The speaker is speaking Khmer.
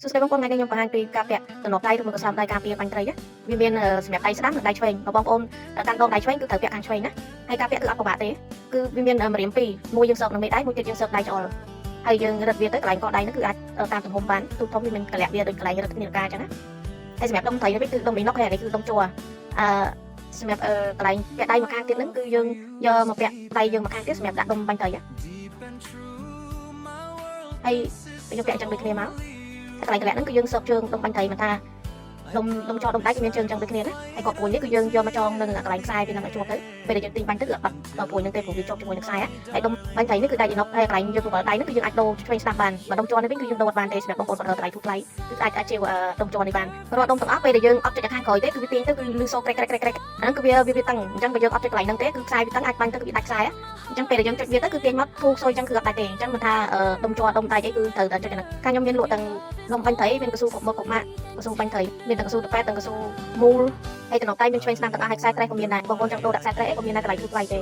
សួស្តីបងប្អូនថ្ងៃនេះខ្ញុំបង្ហាញពីការពាក់តំណដៃឬមកកសោបដៃការពារបាញ់ត្រីវាមានសម្រាប់ដៃស្ដាំនិងដៃឆ្វេងបងប្អូនកាន់ដងដៃឆ្វេងគឺត្រូវពាក់ខាងឆ្វេងណាហើយការពាក់គឺអត់ពិបាកទេគឺវាមានម្រាមពីរមួយយើងសើបនឹងមេដៃមួយទៀតយើងសើបដៃច្អល់ហើយយើងរឹតវាទៅកន្លែងកដៃហ្នឹងគឺអាចតាមទំហំបានទូធំវាមានកលាក់វាដូចកន្លែងរឹតគ្នាការចឹងណាហើយសម្រាប់ដុំត្រីនេះគឺដុំអ៊ីណុកហើយនេះគឺដុំជ័រសម្រាប់កន្លែងពាក់ដៃម្ខាងទៀតហ្នឹងគឺយើងយកមកពាក់ដៃយើងម្ខាងទៀតសម្រាប់ដាក់ដុំបាញ់ត្រីហើយយើងពាក់ចឹងដូចគ្នាមកកន្លែងកលាក់ហ្នឹងគឺយើងសើបជើងដុំបាញ់ត្រីមិនថាដុំចោដុំដៃគឺមានជើងចឹងដូចគ្នាណាហើយក៏ព្រួយនេះគឺយើងយកមកចងនៅកន្លែងខ្សែវានឹងឲ្យជាប់ទៅពេលដែលយើងទិញបាញ់ទៅគឺអត់បាត់ព្រួយនឹងទេព្រោះវាជាប់ជាមួយនឹងខ្សែហើយដុំបាញ់ត្រីនេះគឺដៃអ៊ីណុកហើយកន្លែងយើងធ្វើដៃនេះគឺយើងអាចដូរឆ្វេងស្ដាំបានបើដុំជ័រនេះវិញគឺយើងដូរអត់បានទេសម្រាប់បងប្អូនគាត់រើតម្លៃធូរថ្លៃគឺអាចជាដុំជ័រនេះបានរាល់ដុំទាំងអស់ពេលដែលយើងអត់ចុចខាងក្រោយទេគឺវាទាញទៅគឺលឺសូរក្រែកអាហ្នឹងគឺវាតឹងអញ្ចឹងបើយើងអត់ចុចកន្លែងហ្នឹងទេគឺខ្សែវាតឹងអាចបាញ់ទៅគឺវាដាច់ខ្សែអញ្ចឹងពេលដែលយើងចុចវាទៅគឺទាញមកធូរស៊ុយអញ្ចឹងគឺអត់ដាច់ទេអញ្ចឹងមិនថាដុំជ័រដុំដៃអីគឺត្រូវតែចុចអាហ្នឹងខាងខ្ញុំមានលក់ទាំងដុំបាញ់ត្រីមានកស៊ូគ្រប់មុខគ្រប់ម៉ាកកស៊ូបាញ់ត្រីមានទាំងកស៊ូតប៉ែតទាំងកស៊ូមូលហើយតំណដៃមានឆ្វេងស្ដាំទាំងអស់ហើយខ្សែត្រេះក៏មានដែរបងប្អូនចង់ដូរដាក់ខ្សែត្រេះអីក៏មានដែរតម្លៃធូរថ្លៃទេ